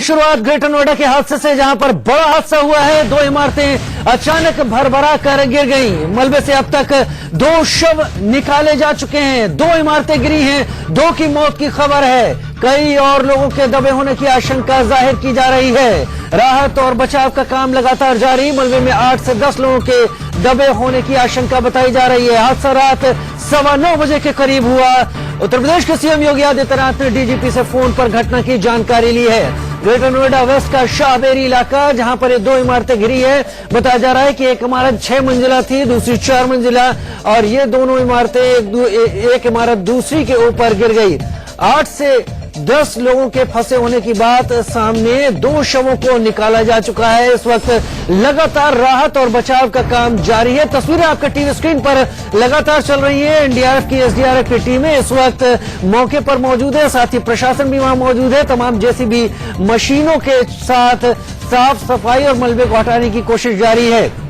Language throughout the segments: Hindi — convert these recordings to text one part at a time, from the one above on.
शुरुआत ग्रेटर नोएडा के हादसे से, जहां पर बड़ा हादसा हुआ है। दो इमारतें अचानक भरभरा कर गिर गईं। मलबे से अब तक 2 शव निकाले जा चुके हैं। 2 इमारतें गिरी हैं, 2 की मौत की खबर है। कई और लोगों के दबे होने की आशंका जाहिर की जा रही है। राहत और बचाव का काम लगातार जारी। मलबे में 8 से 10 लोगों के दबे होने की आशंका बताई जा रही है। हादसा रात 9:15 बजे के करीब हुआ। उत्तर प्रदेश के सीएम योगी आदित्यनाथ ने डीजीपी से फोन पर घटना की जानकारी ली है। ग्रेटर नोएडा वेस्ट का शाहबेरी इलाका, जहां पर ये 2 इमारतें गिरी है। बताया जा रहा है कि एक इमारत 6 मंजिला थी, दूसरी 4 मंजिला, और ये दोनों इमारतें एक इमारत दूसरी के ऊपर गिर गई। 8 से 10 लोगों के फंसे होने की बात सामने। 2 शवों को निकाला जा चुका है। इस वक्त लगातार राहत और बचाव का काम जारी है। तस्वीरें आपके टीवी स्क्रीन पर लगातार चल रही है। एनडीआरएफ की एसडीआरएफ की टीमें इस वक्त मौके पर मौजूद है, साथ ही प्रशासन भी वहां मौजूद है। तमाम जेसीबी मशीनों के साथ साफ सफाई और मलबे को हटाने की कोशिश जारी है।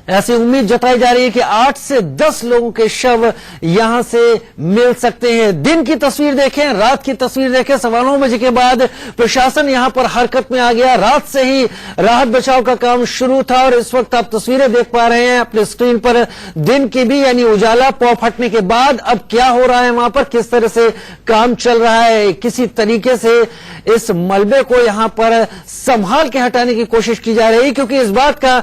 ऐसी उम्मीद जताई जा रही है कि 8 से 10 लोगों के शव यहां से मिल सकते हैं। दिन की तस्वीर देखें, रात की तस्वीर देखें। 9:15 बजे के बाद प्रशासन यहां पर हरकत में आ गया। रात से ही राहत बचाव का काम शुरू था और इस वक्त आप तस्वीरें देख पा रहे हैं अपने स्क्रीन पर, दिन की भी, यानी उजाला पौ फटने के बाद अब क्या हो रहा है वहां पर, किस तरह से काम चल रहा है। किसी तरीके से इस मलबे को यहां पर संभाल के हटाने की कोशिश की जा रही है, क्योंकि इस बात का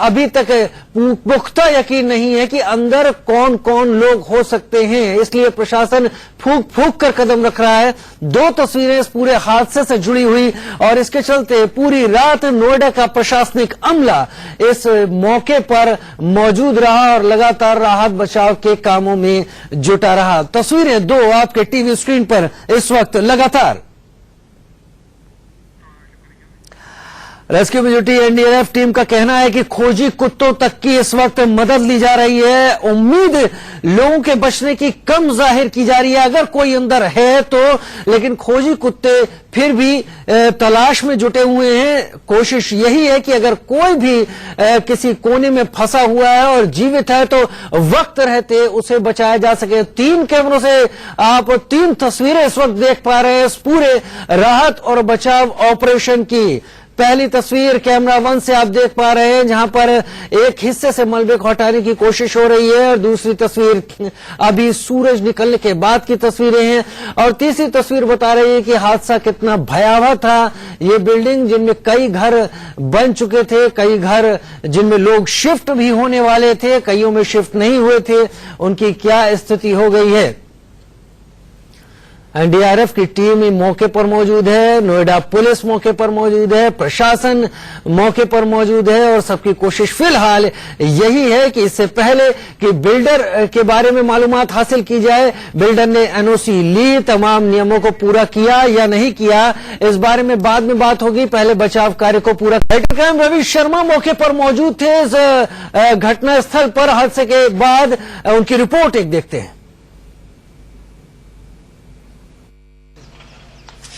अभी तक पुख्ता यकीन नहीं है कि अंदर कौन कौन लोग हो सकते हैं। इसलिए प्रशासन फूंक फूंक कर कदम रख रहा है। 2 तस्वीरें इस पूरे हादसे से जुड़ी हुई, और इसके चलते पूरी रात नोएडा का प्रशासनिक अमला इस मौके पर मौजूद रहा और लगातार राहत बचाव के कामों में जुटा रहा। तस्वीरें 2 आपके टीवी स्क्रीन पर इस वक्त लगातार। रेस्क्यू में जुटी एनडीआरएफ टीम का कहना है कि खोजी कुत्तों तक की इस वक्त मदद ली जा रही है। उम्मीद लोगों के बचने की कम जाहिर की जा रही है, अगर कोई अंदर है तो, लेकिन खोजी कुत्ते फिर भी तलाश में जुटे हुए हैं। कोशिश यही है कि अगर कोई भी किसी कोने में फंसा हुआ है और जीवित है तो वक्त रहते उसे बचाया जा सके। 3 कैमरों से आप 3 तस्वीरें इस वक्त देख पा रहे हैं इस पूरे राहत और बचाव ऑपरेशन की। पहली तस्वीर कैमरा 1 से आप देख पा रहे हैं, जहां पर एक हिस्से से मलबे को हटाने की कोशिश हो रही है, और दूसरी तस्वीर अभी सूरज निकलने के बाद की तस्वीरें हैं, और तीसरी तस्वीर बता रही है कि हादसा कितना भयावह था। ये बिल्डिंग जिनमें कई घर बन चुके थे, कई घर जिनमें लोग शिफ्ट भी होने वाले थे, कईयों में शिफ्ट नहीं हुए थे, उनकी क्या स्थिति हो गई है। एनडीआरएफ की टीम मौके पर मौजूद है, नोएडा पुलिस मौके पर मौजूद है, प्रशासन मौके पर मौजूद है, और सबकी कोशिश फिलहाल यही है कि इससे पहले कि बिल्डर के बारे में मालूमात हासिल की जाए, बिल्डर ने एनओसी ली, तमाम नियमों को पूरा किया या नहीं किया, इस बारे में बाद में बात होगी। पहले बचाव कार्य को पूरा। क्राइम रवि शर्मा मौके पर मौजूद थे इस घटना स्थल पर हादसे के बाद। उनकी रिपोर्ट एक देखते हैं।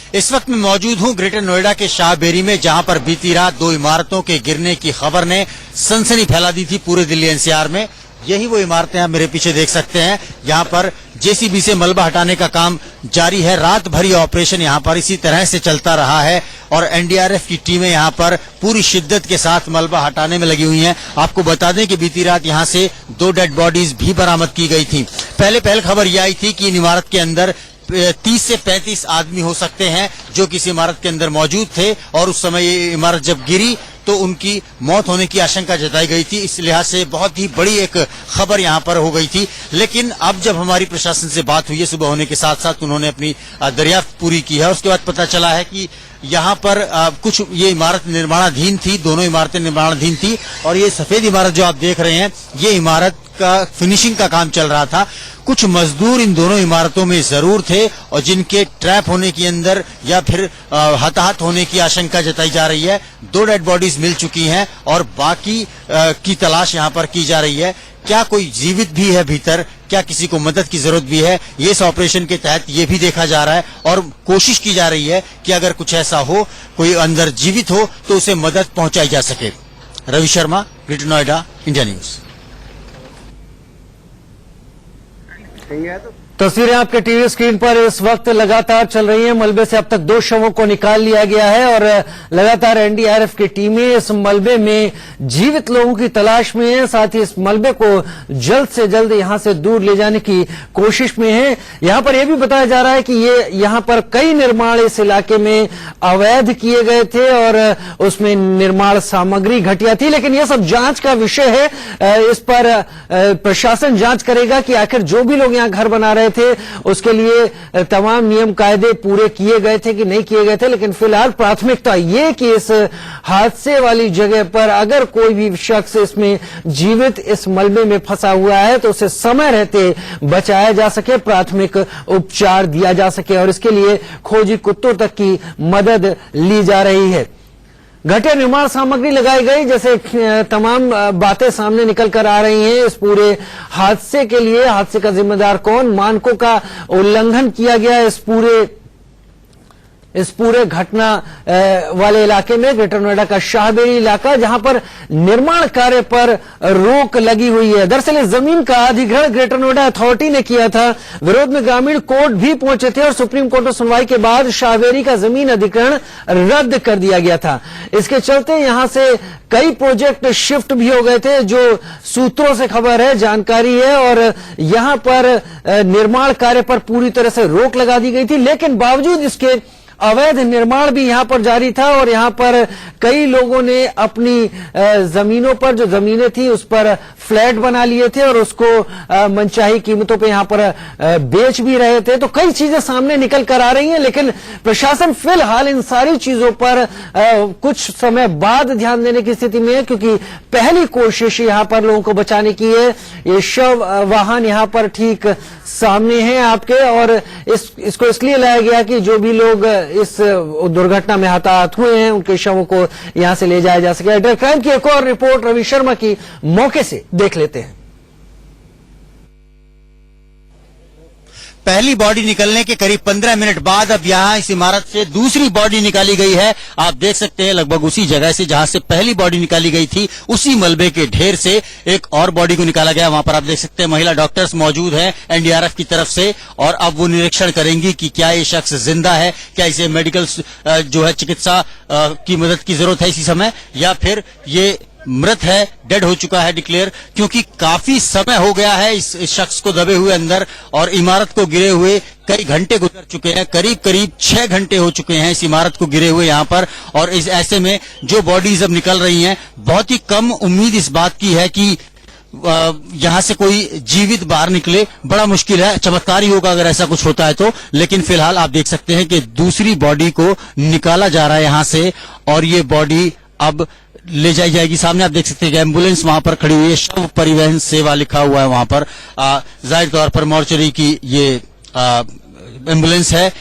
इस वक्त मैं मौजूद हूं ग्रेटर नोएडा के शाहबेरी में, जहां पर बीती रात 2 इमारतों के गिरने की खबर ने सनसनी फैला दी थी पूरे दिल्ली एनसीआर में। यही वो इमारतें आप मेरे पीछे देख सकते हैं। यहां पर जेसीबी से मलबा हटाने का काम जारी है। रात भर ये ऑपरेशन यहां पर इसी तरह से चलता रहा है, और एनडीआरएफ की टीमें यहां पर पूरी शिद्दत के साथ मलबा हटाने में लगी हुई हैं। आपको बता दें कि बीती रात यहां से 2 डेड बॉडीज भी बरामद की गई थी। पहले खबर यह आई थी कि इन इमारत के अंदर 30 से 35 आदमी हो सकते हैं जो किसी इमारत के अंदर मौजूद थे, और उस समय ये इमारत जब गिरी तो उनकी मौत होने की आशंका जताई गई थी। इस लिहाज से बहुत ही बड़ी एक खबर यहां पर हो गई थी। लेकिन अब जब हमारी प्रशासन से बात हुई है सुबह होने के साथ साथ, उन्होंने अपनी दरियाफ्त पूरी की है। उसके बाद पता चला है कि यहाँ पर कुछ ये इमारत निर्माणाधीन थी, दोनों इमारतें निर्माणाधीन थी, और ये सफेद इमारत जो आप देख रहे हैं, ये इमारत का फिनिशिंग का काम चल रहा था। कुछ मजदूर इन दोनों इमारतों में जरूर थे, और जिनके ट्रैप होने के अंदर या फिर हताहत होने की आशंका जताई जा रही है। 2 डेड बॉडीज मिल चुकी हैं, और बाकी की तलाश यहाँ पर की जा रही है। क्या कोई जीवित भी है भीतर, क्या किसी को मदद की जरूरत भी है, ये इस ऑपरेशन के तहत ये भी देखा जा रहा है, और कोशिश की जा रही है कि अगर कुछ ऐसा हो, कोई अंदर जीवित हो, तो उसे मदद पहुंचाई जा सके। Ravi Sharma, greater Noida, India news. तस्वीरें आपके टीवी स्क्रीन पर इस वक्त लगातार चल रही हैं। मलबे से अब तक 2 शवों को निकाल लिया गया है और लगातार एनडीआरएफ की टीमें इस मलबे में जीवित लोगों की तलाश में है। साथ ही इस मलबे को जल्द से जल्द यहां से दूर ले जाने की कोशिश में है। यहां पर यह भी बताया जा रहा है कि ये यहां पर कई निर्माण इस इलाके में अवैध किए गए थे और उसमें निर्माण सामग्री घटिया थी, लेकिन यह सब जांच का विषय है। इस पर प्रशासन जांच करेगा कि आखिर जो भी लोग यहां घर बना रहे थे उसके लिए तमाम नियम कायदे पूरे किए गए थे कि नहीं किए गए थे। लेकिन फिलहाल प्राथमिकता ये कि इस हादसे वाली जगह पर अगर कोई भी शख्स इसमें जीवित इस मलबे में फंसा हुआ है तो उसे समय रहते बचाया जा सके, प्राथमिक उपचार दिया जा सके और इसके लिए खोजी कुत्तों तक की मदद ली जा रही है। घटिया निर्माण सामग्री लगाई गई, जैसे तमाम बातें सामने निकल कर आ रही हैं। इस पूरे हादसे के लिए हादसे का जिम्मेदार कौन, मानकों का उल्लंघन किया गया इस पूरे घटना वाले इलाके में, ग्रेटर नोएडा का शाहबेरी इलाका, जहां पर निर्माण कार्य पर रोक लगी हुई है। दरअसल इस जमीन का अधिग्रहण ग्रेटर नोएडा अथॉरिटी ने किया था। विरोध में ग्रामीण कोर्ट भी पहुंचे थे और सुप्रीम कोर्ट में सुनवाई के बाद शाहबेरी का जमीन अधिग्रहण रद्द कर दिया गया था। इसके चलते यहां से कई प्रोजेक्ट शिफ्ट भी हो गए थे, जो सूत्रों से खबर है, जानकारी है, और यहां पर निर्माण कार्य पर पूरी तरह से रोक लगा दी गई थी। लेकिन बावजूद इसके अवैध निर्माण भी यहां पर जारी था और यहां पर कई लोगों ने अपनी जमीनों पर, जो जमीनें थी उस पर फ्लैट बना लिए थे और उसको मनचाही कीमतों पे यहां पर बेच भी रहे थे। तो कई चीजें सामने निकल कर आ रही हैं, लेकिन प्रशासन फिलहाल इन सारी चीजों पर कुछ समय बाद ध्यान देने की स्थिति में है, क्योंकि पहली कोशिश यहां पर लोगों को बचाने की है। ये शव वाहन यहां पर ठीक सामने है आपके, और इसको इसलिए लाया गया कि जो भी लोग इस दुर्घटना में हताहत हुए हैं उनके शवों को यहां से ले जाया जा सके। क्राइम की एक और रिपोर्ट रवि शर्मा की, मौके से देख लेते हैं। पहली बॉडी निकलने के करीब 15 मिनट बाद अब यहां इस इमारत से दूसरी बॉडी निकाली गई है। आप देख सकते हैं लगभग उसी जगह से जहां से पहली बॉडी निकाली गई थी, उसी मलबे के ढेर से एक और बॉडी को निकाला गया। वहां पर आप देख सकते हैं महिला डॉक्टर्स मौजूद हैं एनडीआरएफ की तरफ से, और अब वो निरीक्षण करेंगी कि क्या ये शख्स जिंदा है, क्या इसे मेडिकल जो है चिकित्सा की मदद की जरूरत है इसी समय, या फिर ये मृत है, डेड हो चुका है डिक्लेयर, क्योंकि काफी समय हो गया है इस शख्स को दबे हुए अंदर और इमारत को गिरे हुए कई घंटे गुजर चुके हैं। करीब 6 घंटे हो चुके हैं इस इमारत को गिरे हुए यहां पर, और इस ऐसे में जो बॉडीज अब निकल रही हैं, बहुत ही कम उम्मीद इस बात की है कि यहां से कोई जीवित बाहर निकले। बड़ा मुश्किल है, चमत्कार ही होगा अगर ऐसा कुछ होता है तो। लेकिन फिलहाल आप देख सकते हैं कि दूसरी बॉडी को निकाला जा रहा है यहां से, और ये बॉडी अब ले जाई जाएगी। सामने आप देख सकते हैं कि एम्बुलेंस वहां पर खड़ी हुई है, शव परिवहन सेवा लिखा हुआ है वहां पर। जाहिर तौर पर मॉर्चरी की ये एम्बुलेंस है,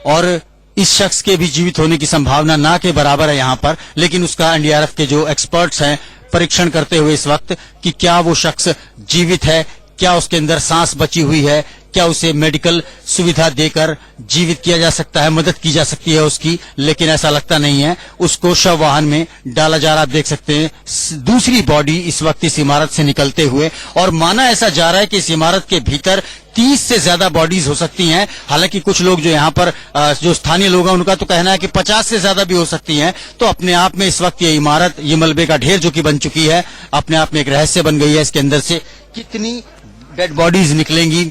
और इस शख्स के भी जीवित होने की संभावना ना के बराबर है यहां पर। लेकिन उसका एनडीआरएफ के जो एक्सपर्ट्स हैं परीक्षण करते हुए इस वक्त कि क्या वो शख्स जीवित है, क्या उसके अंदर सांस बची हुई है, क्या उसे मेडिकल सुविधा देकर जीवित किया जा सकता है, मदद की जा सकती है उसकी। लेकिन ऐसा लगता नहीं है, उसको शव वाहन में डाला जा रहा। आप देख सकते हैं दूसरी बॉडी इस वक्त इस इमारत से निकलते हुए, और माना ऐसा जा रहा है कि इस इमारत के भीतर 30 से ज्यादा बॉडीज हो सकती हैं। हालांकि कुछ लोग जो यहाँ पर जो स्थानीय लोग हैं उनका तो कहना है कि 50 से ज्यादा भी हो सकती हैं। तो अपने आप में इस वक्त ये इमारत, ये मलबे का ढेर जो कि बन चुकी है, अपने आप में एक रहस्य बन गई है। इसके अंदर से कितनी डेड बॉडीज निकलेंगी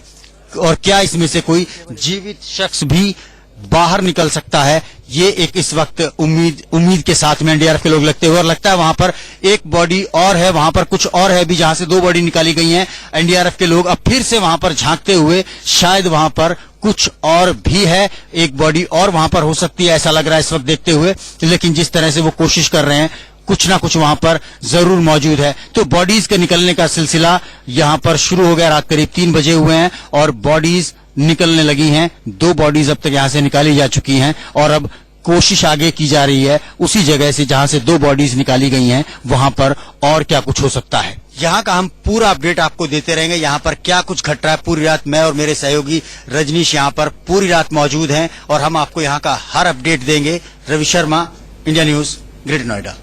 और क्या इसमें से कोई जीवित शख्स भी बाहर निकल सकता है, ये एक इस वक्त उम्मीद के साथ में एनडीआरएफ के लोग लगते हुए, और लगता है वहां पर एक बॉडी और है, वहां पर कुछ और है भी, जहां से 2 बॉडी निकाली गई हैं। एनडीआरएफ के लोग अब फिर से वहां पर झांकते हुए शायद वहां पर कुछ और भी है, एक बॉडी और वहां पर हो सकती है, ऐसा लग रहा है इस वक्त देखते हुए। लेकिन जिस तरह से वो कोशिश कर रहे हैं, कुछ ना कुछ वहां पर जरूर मौजूद है। तो बॉडीज के निकलने का सिलसिला यहां पर शुरू हो गया, रात करीब 3 बजे हुए हैं और बॉडीज निकलने लगी हैं। 2 बॉडीज अब तक यहां से निकाली जा चुकी हैं, और अब कोशिश आगे की जा रही है उसी जगह से जहां से 2 बॉडीज निकाली गई हैं, वहां पर और क्या कुछ हो सकता है। यहाँ का हम पूरा अपडेट आपको देते रहेंगे। यहाँ पर क्या कुछ घट रहा है पूरी रात, मैं और मेरे सहयोगी रजनीश यहाँ पर पूरी रात मौजूद हैं, और हम आपको यहाँ का हर अपडेट देंगे। Ravi Sharma, India news, greater Noida.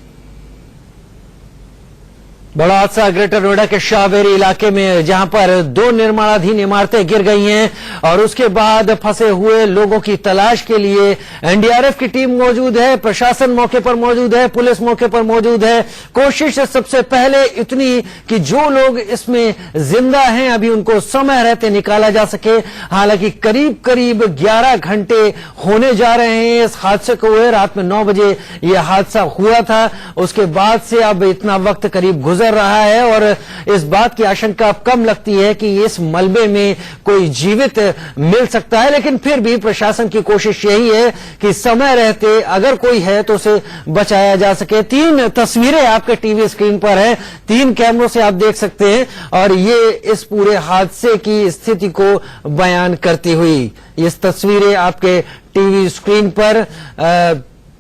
बड़ा हादसा ग्रेटर नोएडा के शाहबेरी इलाके में, जहां पर 2 निर्माणाधीन इमारतें गिर गई हैं और उसके बाद फंसे हुए लोगों की तलाश के लिए एनडीआरएफ की टीम मौजूद है, प्रशासन मौके पर मौजूद है, पुलिस मौके पर मौजूद है। कोशिश सबसे पहले इतनी कि जो लोग इसमें जिंदा हैं अभी उनको समय रहते निकाला जा सके। हालांकि करीब करीब 11 घंटे होने जा रहे हैं इस हादसे को हुए। रात में 9 बजे यह हादसा हुआ था, उसके बाद से अब इतना वक्त करीब गुजर रहा है और इस बात की आशंका अब कम लगती है कि इस मलबे में कोई जीवित मिल सकता है। लेकिन फिर भी प्रशासन की कोशिश यही है कि समय रहते अगर कोई है तो उसे बचाया जा सके। 3 तस्वीरें आपके टीवी स्क्रीन पर है, 3 कैमरों से आप देख सकते हैं और ये इस पूरे हादसे की स्थिति को बयान करती हुई इस तस्वीरें आपके टीवी स्क्रीन पर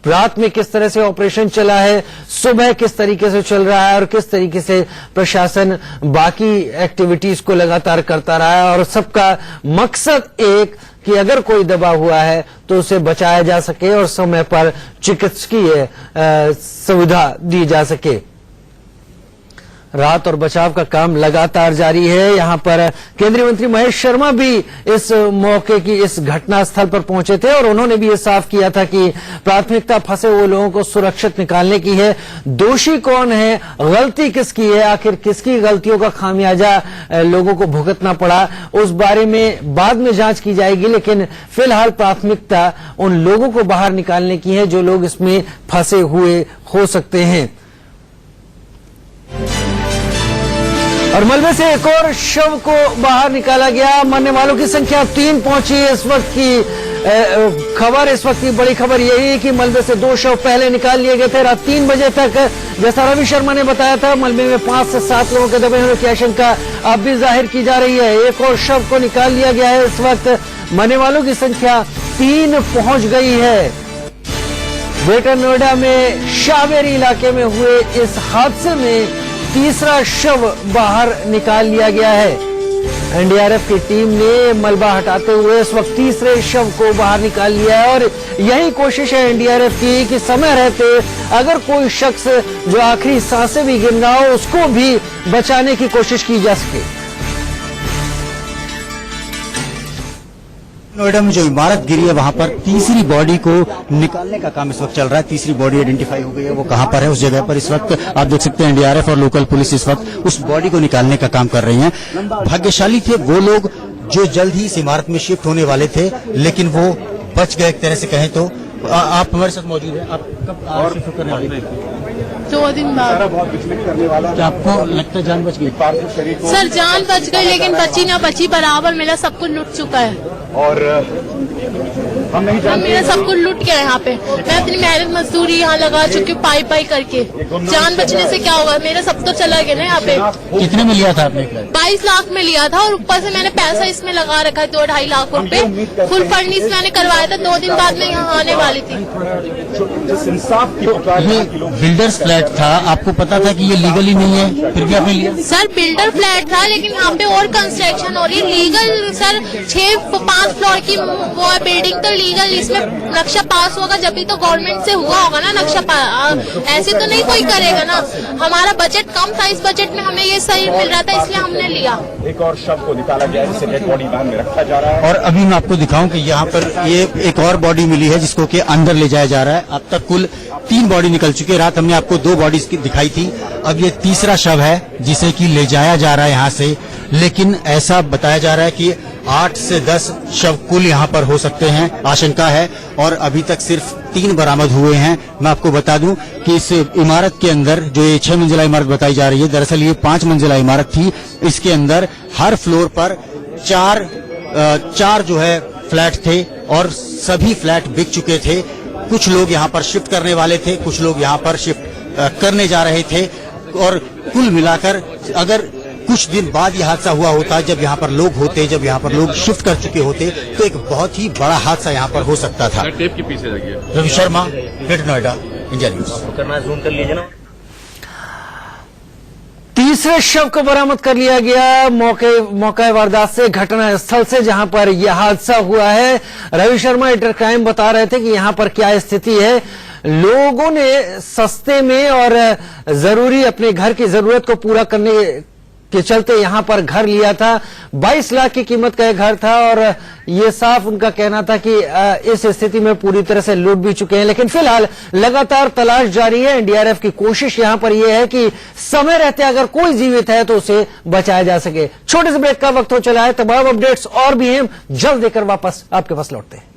रात में किस तरह से ऑपरेशन चला है, सुबह किस तरीके से चल रहा है और किस तरीके से प्रशासन बाकी एक्टिविटीज को लगातार करता रहा है और सबका मकसद एक कि अगर कोई दबा हुआ है तो उसे बचाया जा सके और समय पर चिकित्सकीय सुविधा दी जा सके। राहत और बचाव का काम लगातार जारी है। यहां पर केंद्रीय मंत्री महेश शर्मा भी इस मौके की इस घटना स्थल पर पहुंचे थे और उन्होंने भी ये साफ किया था कि प्राथमिकता फंसे हुए लोगों को सुरक्षित निकालने की है। दोषी कौन है, गलती किसकी है, आखिर किसकी गलतियों का खामियाजा लोगों को भुगतना पड़ा, उस बारे में बाद में जांच की जाएगी। लेकिन फिलहाल प्राथमिकता उन लोगों को बाहर निकालने की है जो लोग इसमें फंसे हुए हो सकते हैं। और मलबे से एक और शव को बाहर निकाला गया। मरने वालों की संख्या 3 पहुंची। इस वक्त की खबर, इस वक्त की बड़ी खबर यही है कि मलबे से 2 शव पहले निकाल लिए गए थे। रात 3 बजे तक, जैसा रवि शर्मा ने बताया था, मलबे में 5 से 7 लोगों के दबे होने की आशंका अब भी जाहिर की जा रही है। एक और शव को निकाल लिया गया है। इस वक्त मरने वालों की संख्या 3 पहुंच गई है। ग्रेटर नोएडा में शाहबेरी इलाके में हुए इस हादसे में तीसरा शव बाहर निकाल लिया गया है। एनडीआरएफ की टीम ने मलबा हटाते हुए इस वक्त तीसरे शव को बाहर निकाल लिया है और यही कोशिश है एनडीआरएफ की कि समय रहते अगर कोई शख्स जो आखिरी सांसें भी गिन रहा हो उसको भी बचाने की कोशिश की जा सके। नोएडा में जो इमारत गिरी है वहां पर तीसरी बॉडी को निकालने का काम इस वक्त चल रहा है। तीसरी बॉडी आइडेंटिफाई हो गई है, वो कहां पर है उस जगह पर इस वक्त आप देख सकते हैं एनडीआरएफ और लोकल पुलिस इस वक्त उस बॉडी को निकालने का काम कर रही है। भाग्यशाली थे वो लोग जो जल्द ही इस इमारत में शिफ्ट होने वाले थे, लेकिन वो बच गए एक तरह से कहें तो। आप हमारे साथ मौजूद हैं, आप कब शिफ्ट करने वाले थे? 2 दिन बाद। क्या आपको लगता है जान बच गई? सर जान बच गई, लेकिन बची ना बची बराबर मेरा सब कुछ लुट चुका है और हम नहीं जानते, मेरा सब कुछ लुट गया है यहाँ पे। मैं अपनी मेहनत मजदूरी यहाँ लगा चुकी हूँ पाई पाई करके। जान बचने से क्या होगा, मेरा सब तो चला गया ना यहाँ पे। कितने में लिया था आपने? 22 लाख में लिया था और ऊपर से मैंने पैसा इसमें लगा रखा है 2-2.5 लाख रुपए। फुल फर्निश मैंने करवाया था। 2 दिन बाद मैं यहाँ आने वाली थी। इंसाफ की ये बिल्डर्स फ्लैट था, आपको पता था कि ये लीगली नहीं है, फिर भी आपने लिया? सर बिल्डर फ्लैट था, लेकिन यहाँ पे और कंस्ट्रक्शन हो रही है लीगल। सर 5 फ्लोर की वो बिल्डिंग तो लीगल, इसमें नक्शा पास होगा जब भी तो गवर्नमेंट से हुआ होगा ना नक्शा ऐसे तो नहीं कोई करेगा ना। हमारा बजट कम था, इस बजट में हमें ये सही मिल रहा था इसलिए हमने लिया। एक और शव को निकाला गया है जिसे डेड बॉडी वैन में रखा जा रहा है। और अभी मैं आपको दिखाऊं कि यहाँ पर ये एक और बॉडी मिली है जिसको कि अंदर ले जाया जा रहा है। अब तक कुल 3 बॉडी निकल चुकी है। रात हमने आपको 2 बॉडी दिखाई थी, अब ये तीसरा शव है जिसे कि ले जाया जा रहा है यहाँ से। लेकिन ऐसा बताया जा रहा है कि 8 से 10 शव कुल यहाँ पर हो सकते हैं, आशंका है। और अभी तक सिर्फ 3 बरामद हुए हैं। मैं आपको बता दूं कि इस इमारत के अंदर जो ये 6 मंजिला इमारत बताई जा रही है, दरअसल ये 5 मंजिला इमारत थी। इसके अंदर हर फ्लोर पर 4 जो है फ्लैट थे और सभी फ्लैट बिक चुके थे। कुछ लोग यहाँ पर शिफ्ट करने वाले थे, कुछ लोग यहाँ पर शिफ्ट करने जा रहे थे। और कुल मिलाकर अगर कुछ दिन बाद यह हादसा हुआ होता, जब यहाँ पर लोग होते, जब यहाँ पर लोग शिफ्ट कर चुके होते, तो एक बहुत ही बड़ा हादसा यहाँ पर हो सकता था। टेप के पीछे लगी है। Ravi Sharma, greater Noida, India news. करना जूम कर लीजिए ना। तीसरे शव को बरामद कर लिया गया मौके वारदात से, घटना स्थल से जहां पर यह हादसा हुआ है। रवि शर्मा इंटर क्राइम बता रहे थे कि यहां पर क्या स्थिति है। लोगों ने सस्ते में और जरूरी अपने घर की जरूरत को पूरा करने के चलते यहां पर घर लिया था। 22 लाख की कीमत का यह घर था और ये साफ उनका कहना था कि इस स्थिति में पूरी तरह से लूट भी चुके हैं। लेकिन फिलहाल लगातार तलाश जारी है। एनडीआरएफ की कोशिश यहां पर यह है कि समय रहते अगर कोई जीवित है तो उसे बचाया जा सके। छोटे से ब्रेक का वक्त हो चला है। तमाम अपडेट्स और भी हैं, जल्द देकर वापस आपके पास लौटते हैं।